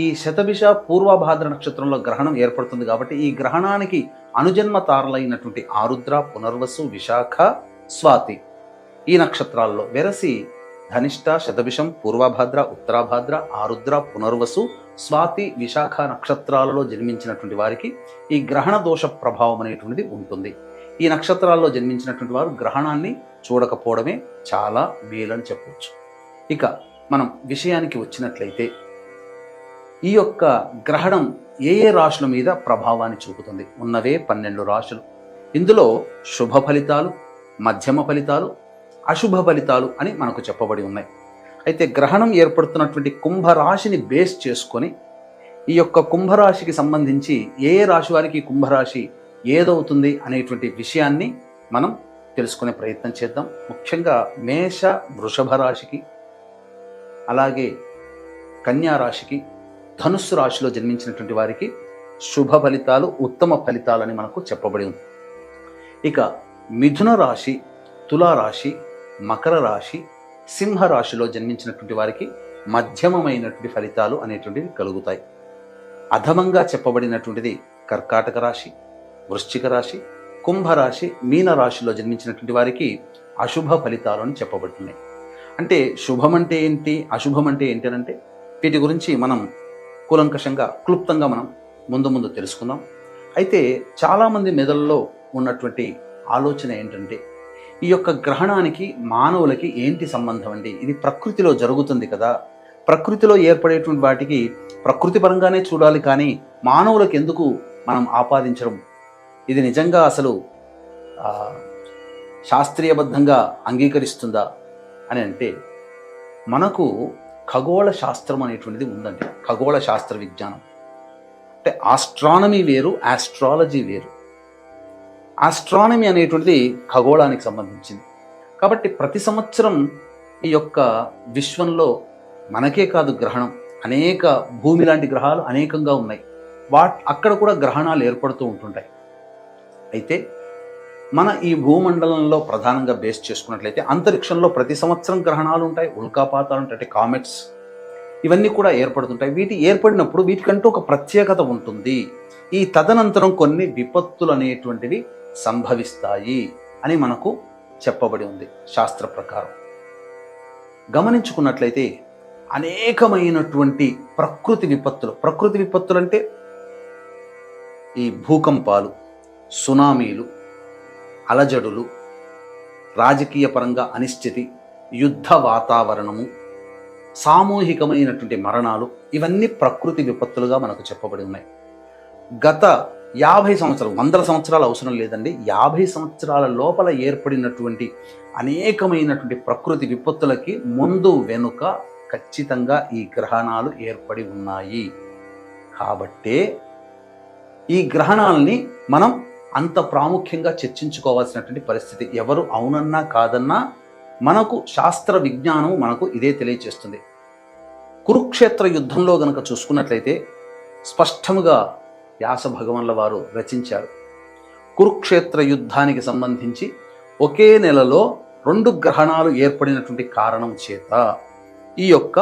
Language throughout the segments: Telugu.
ఈ శతభిష పూర్వభాద్ర నక్షత్రంలో గ్రహణం ఏర్పడుతుంది కాబట్టి ఈ గ్రహణానికి అనుజన్మ తారలైనటువంటి ఆరుద్ర, పునర్వసు, విశాఖ, స్వాతి ఈ నక్షత్రాల్లో వెరసి ధనిష్ట, శతభిషం, పూర్వభాద్ర, ఉత్తరాభాద్ర, ఆరుద్ర, పునర్వసు, స్వాతి, విశాఖ నక్షత్రాలలో జన్మించినటువంటి వారికి ఈ గ్రహణ దోష ప్రభావం అనేటువంటిది ఉంటుంది. ఈ నక్షత్రాల్లో జన్మించినటువంటి వారు గ్రహణాన్ని చూడకపోవడమే చాలా మేలని చెప్పవచ్చు. ఇక మనం విషయానికి వచ్చినట్లయితే ఈ యొక్క గ్రహణం ఏ ఏ రాశుల మీద ప్రభావాన్ని చూపుతుంది? ఉన్నవే 12 రాశులు. ఇందులో శుభ ఫలితాలు, మధ్యమ ఫలితాలు, అశుభ ఫలితాలు అని మనకు చెప్పబడి ఉన్నాయి. అయితే గ్రహణం ఏర్పడుతున్నటువంటి కుంభరాశిని బేస్ చేసుకొని ఈ యొక్క కుంభరాశికి సంబంధించి ఏ రాశి వారికి కుంభరాశి ఏదవుతుంది అనేటువంటి విషయాన్ని మనం తెలుసుకునే ప్రయత్నం చేద్దాం. ముఖ్యంగా మేష, వృషభ రాశికి, అలాగే కన్యా రాశికి, ధనుస్సు రాశిలో జన్మించినటువంటి వారికి శుభ ఫలితాలు, ఉత్తమ ఫలితాలని మనకు చెప్పబడి ఉంది. ఇక మిథున రాశి, తులారాశి, మకర రాశి, సింహరాశిలో జన్మించినటువంటి వారికి మధ్యమమైనటువంటి ఫలితాలు అనేటువంటివి కలుగుతాయి. అధమంగా చెప్పబడినటువంటిది కర్కాటక రాశి, వృశ్చిక రాశి, కుంభరాశి, మీనరాశిలో జన్మించినటువంటి వారికి అశుభ ఫలితాలు అని చెప్పబడుతున్నాయి. అంటే శుభం అంటే ఏంటి, అశుభం అంటే ఏంటి అంటే వీటి గురించి మనం కూలంకషంగా, క్లుప్తంగా మనం ముందు తెలుసుకుందాం. అయితే చాలామంది మెదడులో ఉన్నటువంటి ఆలోచన ఏంటంటే ఈ యొక్క గ్రహణానికి మానవులకి ఏంటి సంబంధం అండి? ఇది ప్రకృతిలో జరుగుతుంది కదా, ప్రకృతిలో ఏర్పడేటువంటి వాటికి ప్రకృతి పరంగానే చూడాలి, కానీ మానవులకు ఎందుకు మనం ఆపాదించడం? ఇది నిజంగా అసలు శాస్త్రీయబద్ధంగా అంగీకరిస్తుందా అని అంటే మనకు ఖగోళ శాస్త్రం అనేటువంటిది ఉందండి. ఖగోళ శాస్త్ర విజ్ఞానం అంటే ఆస్ట్రానమీ వేరు, ఆస్ట్రాలజీ వేరు. ఆస్ట్రానమీ అనేటువంటిది ఖగోళానికి సంబంధించింది. కాబట్టి ప్రతి సంవత్సరం ఈ యొక్క విశ్వంలో మనకే కాదు గ్రహణం, అనేక భూమి లాంటి గ్రహాలు అనేకంగా ఉన్నాయి. అక్కడ కూడా గ్రహణాలు ఏర్పడుతూ ఉంటుంటాయి. అయితే మన ఈ భూమండలంలో ప్రధానంగా బేస్ చేసుకున్నట్లయితే అంతరిక్షంలో ప్రతి సంవత్సరం గ్రహణాలు ఉంటాయి, ఉల్కాపాతాలు ఉంటాయి, కామెట్స్ ఇవన్నీ కూడా ఏర్పడుతుంటాయి. వీటి ఏర్పడినప్పుడు వీటికంటూ ఒక ప్రత్యేకత ఉంటుంది. ఈ తదనంతరం కొన్ని విపత్తులు అనేటువంటివి సంభవిస్తాయి అని మనకు చెప్పబడి ఉంది శాస్త్ర ప్రకారం. గమనించుకున్నట్లయితే అనేకమైనటువంటి ప్రకృతి విపత్తులు అంటే ఈ భూకంపాలు, సునామీలు, అలజడులు, రాజకీయ పరంగా అనిశ్చితి, యుద్ధ వాతావరణము, సామూహికమైనటువంటి మరణాలు, ఇవన్నీ ప్రకృతి విపత్తులుగా మనకు చెప్పబడి ఉన్నాయి. గత 50 సంవత్సరాలు, 100 సంవత్సరాలు అవసరం లేదండి, 50 సంవత్సరాల లోపల ఏర్పడినటువంటి అనేకమైనటువంటి ప్రకృతి విపత్తులకి ముందు వెనుక ఖచ్చితంగా ఈ గ్రహణాలు ఏర్పడి ఉన్నాయి. కాబట్టే ఈ గ్రహణాలని మనం అంత ప్రాముఖ్యంగా చర్చించుకోవాల్సినటువంటి పరిస్థితి. ఎవరు అవునన్నా కాదన్నా మనకు శాస్త్ర విజ్ఞానం మనకు ఇదే తెలియచేస్తుంది. కురుక్షేత్ర యుద్ధంలో గనక చూసుకున్నట్లయితే స్పష్టముగా వ్యాస భగవానుల వారు రచించారు. కురుక్షేత్ర యుద్ధానికి సంబంధించి ఒకే నెలలో 2 గ్రహణాలు ఏర్పడినటువంటి కారణం చేత ఈ యొక్క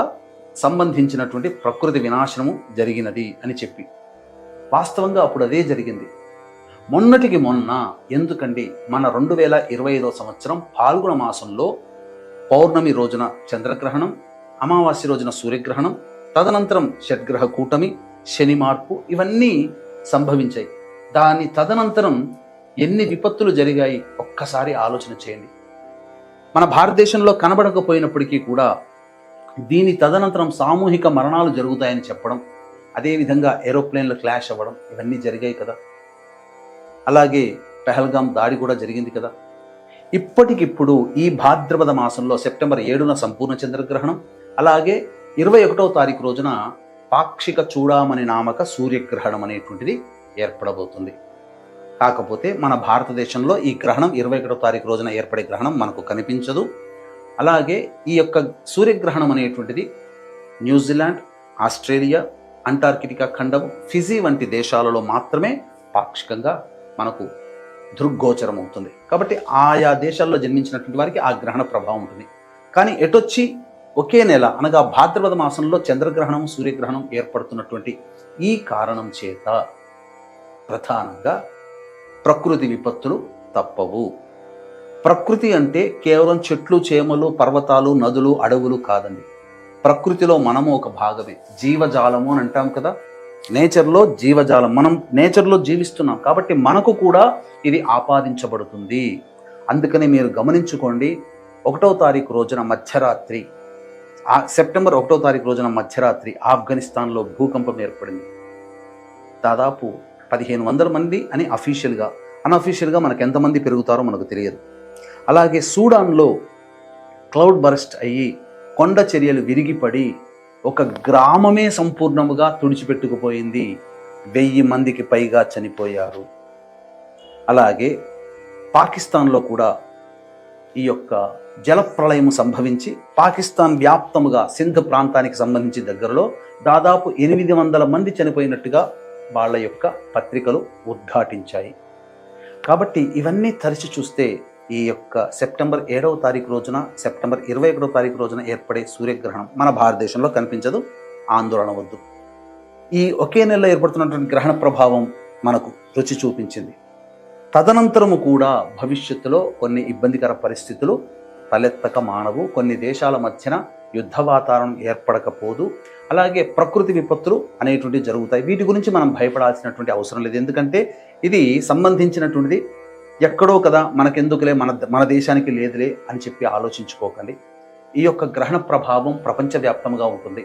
సంబంధించినటువంటి ప్రకృతి వినాశనము జరిగినది అని చెప్పి, వాస్తవంగా అప్పుడు అదే జరిగింది. మొన్నటికి మొన్న ఎందుకండి మన 2025వ సంవత్సరం ఫాల్గుణ మాసంలో పౌర్ణమి రోజున చంద్రగ్రహణం, అమావాస్య రోజున సూర్యగ్రహణం, తదనంతరం షడ్గ్రహ కూటమి, శని మార్పు ఇవన్నీ సంభవించాయి. దాని తదనంతరం ఎన్ని విపత్తులు జరిగాయి ఒక్కసారి ఆలోచన చేయండి. మన భారతదేశంలో కనబడకపోయినప్పటికీ కూడా దీని తదనంతరం సామూహిక మరణాలు జరుగుతాయని చెప్పడం, అదేవిధంగా ఏరోప్లేన్లు క్లాష్ అవ్వడం ఇవన్నీ జరిగాయి కదా. అలాగే పెహల్గాం దాడి కూడా జరిగింది కదా. ఇప్పటికిప్పుడు ఈ భాద్రపద మాసంలో సెప్టెంబర్ 7న సంపూర్ణ చంద్రగ్రహణం, అలాగే 21వ తారీఖు రోజున పాక్షిక చూడామణి నామక సూర్యగ్రహణం అనేటువంటిది ఏర్పడబోతుంది. కాకపోతే మన భారతదేశంలో ఈ గ్రహణం 21వ తారీఖు రోజున ఏర్పడే గ్రహణం మనకు కనిపించదు. అలాగే ఈ యొక్క సూర్యగ్రహణం అనేటువంటిది న్యూజిలాండ్, ఆస్ట్రేలియా, అంటార్కిటికా ఖండం, ఫిజీ వంటి దేశాలలో మాత్రమే పాక్షికంగా మనకు దృగ్గోచరం అవుతుంది. కాబట్టి ఆయా దేశాల్లో జన్మించినటువంటి వారికి ఆ గ్రహణ ప్రభావం ఉంటుంది. కానీ ఎటొచ్చి ఒకే నెల అనగా భాద్రపద మాసంలో చంద్రగ్రహణం సూర్యగ్రహణం ఏర్పడుతున్నటువంటి ఈ కారణం చేత ప్రధానంగా ప్రకృతి విపత్తులు తప్పవు. ప్రకృతి అంటే కేవలం చెట్లు చేమలు పర్వతాలు నదులు అడవులు కాదండి. ప్రకృతిలో మనము ఒక భాగమే. జీవజాలము అని అంటాం కదా, నేచర్లో జీవజాలం. మనం నేచర్లో జీవిస్తున్నాం కాబట్టి మనకు కూడా ఇది ఆపాదించబడుతుంది. అందుకని మీరు గమనించుకోండి, 1వ తారీఖు రోజున మధ్యరాత్రి, సెప్టెంబర్ 1వ తారీఖు రోజున మధ్యరాత్రి ఆఫ్ఘనిస్తాన్లో భూకంపం ఏర్పడింది. దాదాపు 1500 మంది అని అఫీషియల్గా, అన్అఫీషియల్గా మనకు ఎంతమంది పెరుగుతారో మనకు తెలియదు. అలాగే సూడాన్లో క్లౌడ్ బరస్ట్ అయ్యి కొండ చర్యలు విరిగిపడి ఒక గ్రామమే సంపూర్ణముగా తుడిచిపెట్టుకుపోయింది. 1000 మందికి పైగా చనిపోయారు. అలాగే పాకిస్తాన్లో కూడా ఈ యొక్క జలప్రళయం సంభవించి పాకిస్తాన్ వ్యాప్తముగా సింధ్ ప్రాంతానికి సంబంధించి దగ్గరలో దాదాపు 800 మంది చనిపోయినట్టుగా వాళ్ళ యొక్క పత్రికలు ఉద్ఘాటించాయి. కాబట్టి ఇవన్నీ తరచి చూస్తే ఈ యొక్క సెప్టెంబర్ 7వ తారీఖు రోజున, సెప్టెంబర్ 21వ తారీఖు రోజున ఏర్పడే సూర్యగ్రహణం మన భారతదేశంలో కనిపించదు, ఆందోళన వద్దు. ఈ ఒకే నెలలో ఏర్పడుతున్నటువంటి గ్రహణ ప్రభావం మనకు రుచి చూపించింది. తదనంతరము కూడా భవిష్యత్తులో కొన్ని ఇబ్బందికర పరిస్థితులు తలెత్తక మానవు. కొన్ని దేశాల మధ్యన యుద్ధ వాతావరణం ఏర్పడకపోదు. అలాగే ప్రకృతి విపత్తులు అనేటువంటివి జరుగుతాయి. వీటి గురించి మనం భయపడాల్సినటువంటి అవసరం లేదు. ఎందుకంటే ఇది సంబంధించినటువంటిది ఎక్కడో కదా, మనకెందుకులే, మన దేశానికి లేదులే అని చెప్పి ఆలోచించుకోకండి. ఈ యొక్క గ్రహణ ప్రభావం ప్రపంచవ్యాప్తంగా ఉంటుంది.